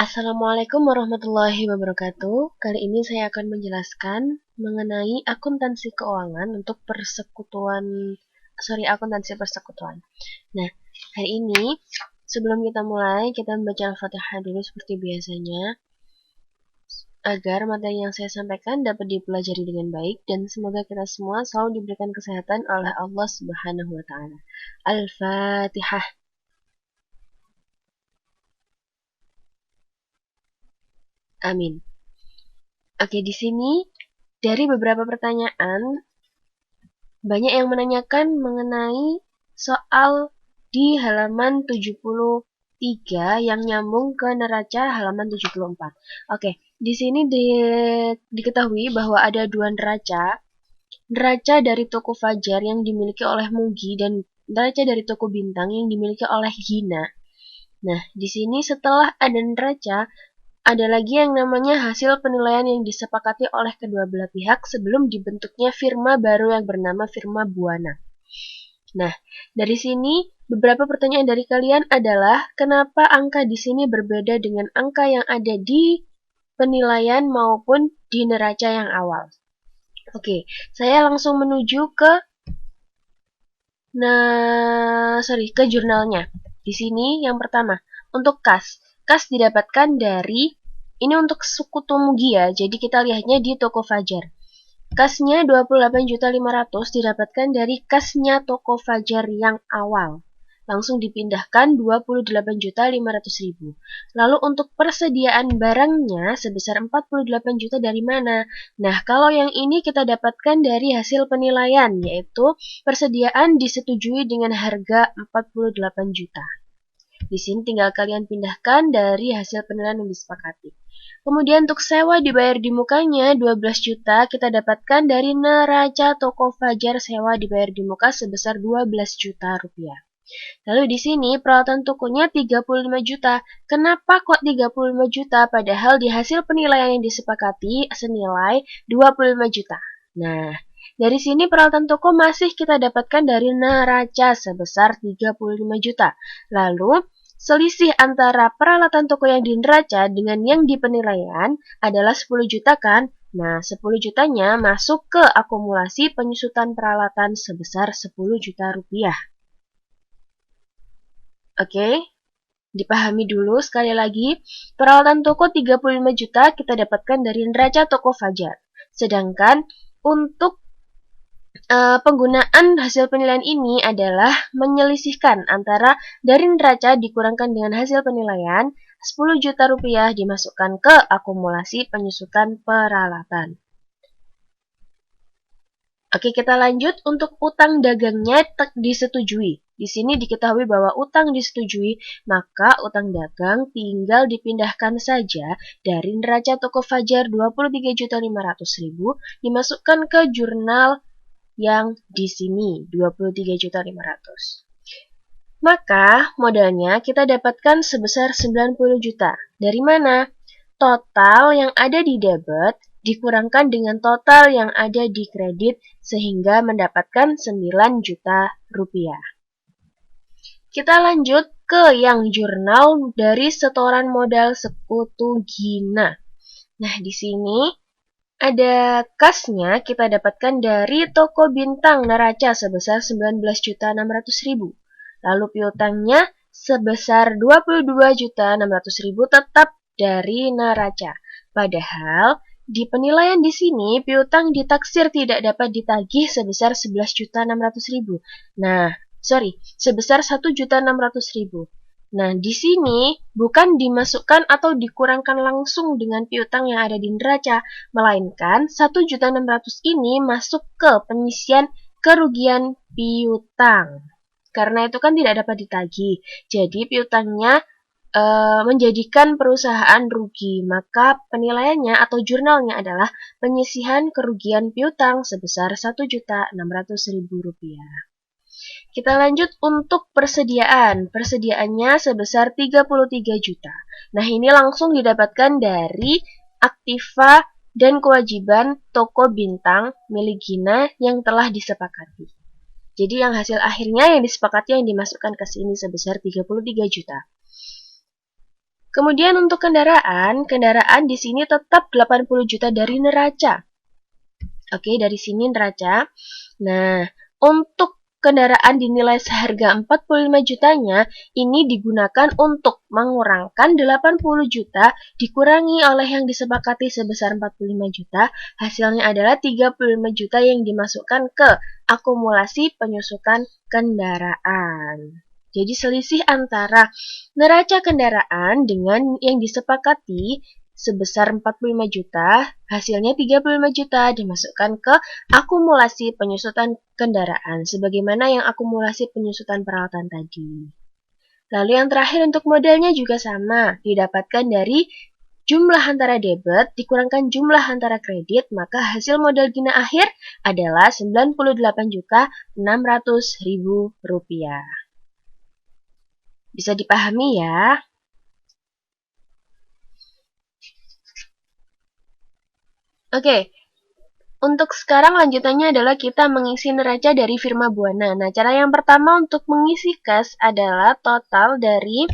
Assalamualaikum warahmatullahi wabarakatuh. Kali ini saya akan menjelaskan mengenai akuntansi keuangan untuk akuntansi persekutuan. Nah, hari ini sebelum kita mulai, kita membaca Al-Fatihah dulu seperti biasanya, agar materi yang saya sampaikan dapat dipelajari dengan baik dan semoga kita semua selalu diberikan kesehatan oleh Allah Subhanahu wa taala. Al-Fatihah. Amin. Oke, di sini dari beberapa pertanyaan banyak yang menanyakan mengenai soal di halaman 73 yang nyambung ke neraca halaman 74. Oke, di sini diketahui bahwa ada dua neraca. Neraca dari toko Fajar yang dimiliki oleh Mugi dan neraca dari toko Bintang yang dimiliki oleh Gina. Nah, di sini setelah ada neraca, ada lagi yang namanya hasil penilaian yang disepakati oleh kedua belah pihak sebelum dibentuknya firma baru yang bernama firma Buana. Nah, dari sini beberapa pertanyaan dari kalian adalah kenapa angka di sini berbeda dengan angka yang ada di penilaian maupun di neraca yang awal. Oke, saya langsung menuju ke jurnalnya. Di sini yang pertama, untuk kas. Kas didapatkan dari, ini untuk sekutu Mugi ya, jadi kita lihatnya di toko Fajar. Kasnya 28.500.000 didapatkan dari kasnya toko Fajar yang awal. Langsung dipindahkan 28.500.000. Lalu untuk persediaan barangnya sebesar 48 juta dari mana? Nah, kalau yang ini kita dapatkan dari hasil penilaian, yaitu persediaan disetujui dengan harga 48 juta. Di sini tinggal kalian pindahkan dari hasil penilaian yang disepakati. Kemudian untuk sewa dibayar di mukanya 12 juta kita dapatkan dari neraca toko Fajar sewa dibayar di muka sebesar 12 juta rupiah. Lalu di sini peralatan tokonya 35 juta. Kenapa kok 35 juta padahal di hasil penilaian yang disepakati senilai 25 juta? Nah, dari sini peralatan toko masih kita dapatkan dari neraca sebesar 35 juta. Lalu selisih antara peralatan toko yang di neraca dengan yang di penilaian adalah 10 juta kan? Nah, 10 jutanya masuk ke akumulasi penyusutan peralatan sebesar 10 juta rupiah. Oke, dipahami dulu sekali lagi. Peralatan toko 35 juta kita dapatkan dari neraca toko Fajar. Sedangkan untuk penggunaan hasil penilaian ini adalah menyelisihkan antara dari neraca dikurangkan dengan hasil penilaian 10 juta rupiah dimasukkan ke akumulasi penyusutan peralatan. Oke, kita lanjut untuk utang dagangnya disetujui. Di sini diketahui bahwa utang disetujui, maka utang dagang tinggal dipindahkan saja dari neraca toko Fajar 23.500.000 dimasukkan ke jurnal yang di sini 23.500.000. Maka modalnya kita dapatkan sebesar 90 juta. Dari mana? Total yang ada di debit dikurangkan dengan total yang ada di kredit sehingga mendapatkan 9 juta rupiah. Kita lanjut ke yang jurnal dari setoran modal sekutu Gina. Nah, di sini ada kasnya kita dapatkan dari toko Bintang neraca sebesar 19.600.000. Lalu piutangnya sebesar 22.600.000 tetap dari neraca. Padahal di penilaian di sini piutang ditaksir tidak dapat ditagih sebesar 11.600.000. Sebesar 1.600.000. Nah, di sini bukan dimasukkan atau dikurangkan langsung dengan piutang yang ada di neraca, melainkan 1.600.000 ini masuk ke penyisian kerugian piutang. Karena itu kan tidak dapat ditagih, jadi piutangnya menjadikan perusahaan rugi, maka penilaiannya atau jurnalnya adalah penyisihan kerugian piutang sebesar 1.600.000 rupiah. Kita lanjut untuk persediaan. Persediaannya sebesar 33 juta. Nah, ini langsung didapatkan dari aktiva dan kewajiban toko Bintang milik Gina yang telah disepakati. Jadi yang hasil akhirnya yang disepakati yang dimasukkan ke sini sebesar 33 juta. Kemudian untuk kendaraan di sini tetap 80 juta dari neraca. Oke, dari sini neraca. Nah, untuk kendaraan dinilai seharga 45 jutanya, ini digunakan untuk mengurangkan 80 juta dikurangi oleh yang disepakati sebesar 45 juta, hasilnya adalah 35 juta yang dimasukkan ke akumulasi penyusutan kendaraan. Jadi selisih antara neraca kendaraan dengan yang disepakati sebesar 45 juta, hasilnya 35 juta dimasukkan ke akumulasi penyusutan kendaraan, sebagaimana yang akumulasi penyusutan peralatan tadi. Lalu yang terakhir untuk modelnya juga sama, didapatkan dari jumlah antara debit dikurangkan jumlah antara kredit, maka hasil model Gina akhir adalah 98.600.000 rupiah. Bisa dipahami ya? Oke, untuk sekarang lanjutannya adalah kita mengisi neraca dari firma Buana. Nah, cara yang pertama untuk mengisi kas adalah total dari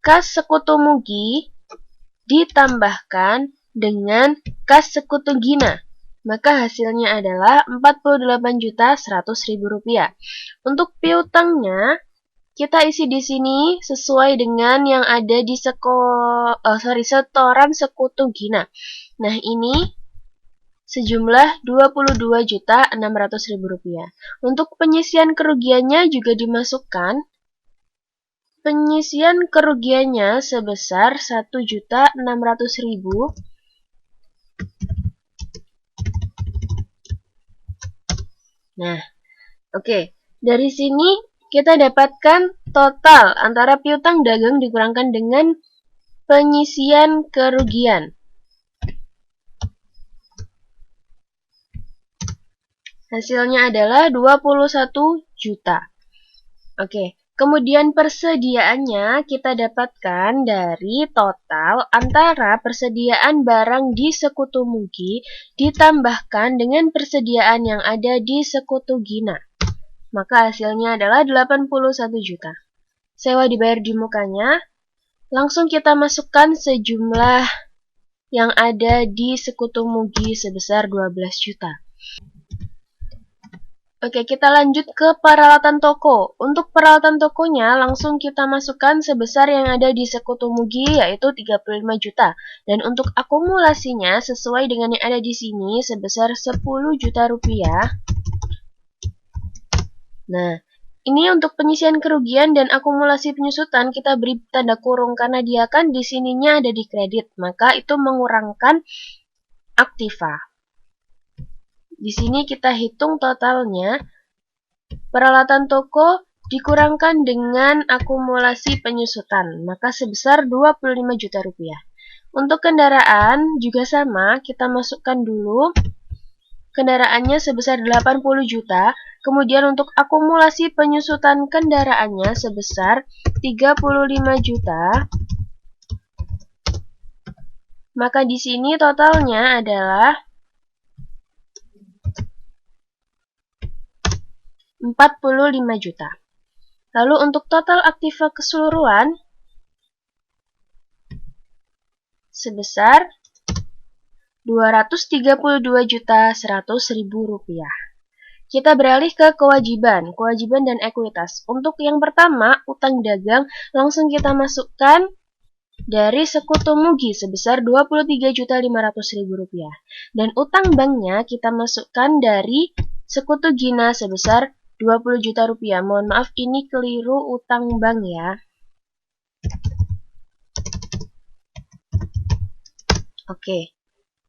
kas sekutu Mugi ditambahkan dengan kas sekutu Gina. Maka hasilnya adalah 48.100.000 rupiah. Untuk piutangnya kita isi di sini sesuai dengan yang ada di setoran sekutu Gina. Nah, ini sejumlah 22.600.000 rupiah. Untuk penyisian kerugiannya juga dimasukkan. Penyisian kerugiannya sebesar 1.600.000. Nah, oke. Dari sini kita dapatkan total antara piutang dagang dikurangkan dengan penyisian kerugian. Hasilnya adalah 21 juta. Oke, kemudian persediaannya kita dapatkan dari total antara persediaan barang di sekutu Mugi ditambahkan dengan persediaan yang ada di sekutu Gina. Maka hasilnya adalah 81 juta. Sewa dibayar di mukanya, langsung kita masukkan sejumlah yang ada di sekutu Mugi sebesar 12 juta. Oke, kita lanjut ke peralatan toko. Untuk peralatan tokonya langsung kita masukkan sebesar yang ada di sekutu Mugi yaitu 35 juta. Dan untuk akumulasinya sesuai dengan yang ada di sini sebesar 10 juta rupiah. Nah, ini untuk penyisian kerugian dan akumulasi penyusutan kita beri tanda kurung karena dia kan di sininya ada di kredit, maka itu mengurangkan aktiva. Di sini kita hitung totalnya, peralatan toko dikurangkan dengan akumulasi penyusutan, maka sebesar 25 juta rupiah. Untuk kendaraan juga sama, kita masukkan dulu kendaraannya sebesar 80 juta, kemudian untuk akumulasi penyusutan kendaraannya sebesar 35 juta. Maka di sini totalnya adalah 45 juta. Lalu untuk total aktiva keseluruhan sebesar 232.100.000 rupiah. Kita beralih ke kewajiban dan ekuitas. Untuk yang pertama, utang dagang langsung kita masukkan dari sekutu Mugi sebesar 23.500.000 rupiah. Dan utang banknya kita masukkan dari sekutu Gina sebesar 20 juta rupiah. Mohon maaf, ini keliru utang bank ya. Oke.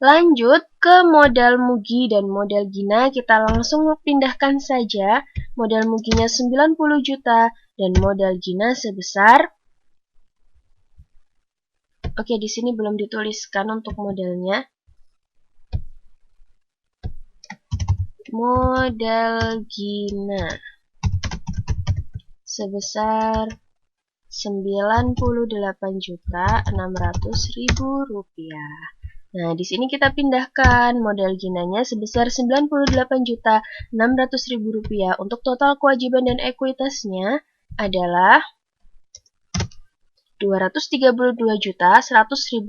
Lanjut ke modal Mugi dan modal Gina, kita langsung pindahkan saja. Modal Muginya 90 juta dan modal Gina sebesar. Oke, di sini belum dituliskan untuk modalnya. Modal Gina sebesar 98.600.000 rupiah. Nah, di sini kita pindahkan modal Ginanya sebesar 98.600.000 rupiah. Untuk total kewajiban dan ekuitasnya adalah Rp232.100.000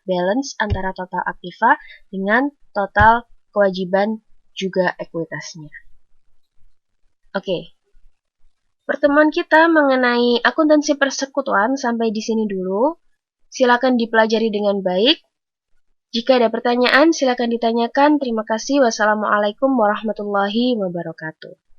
balance antara total aktiva dengan total kewajiban juga ekuitasnya. Oke. Pertemuan kita mengenai akuntansi persekutuan sampai di sini dulu. Silakan dipelajari dengan baik. Jika ada pertanyaan, silakan ditanyakan. Terima kasih. Wassalamualaikum warahmatullahi wabarakatuh.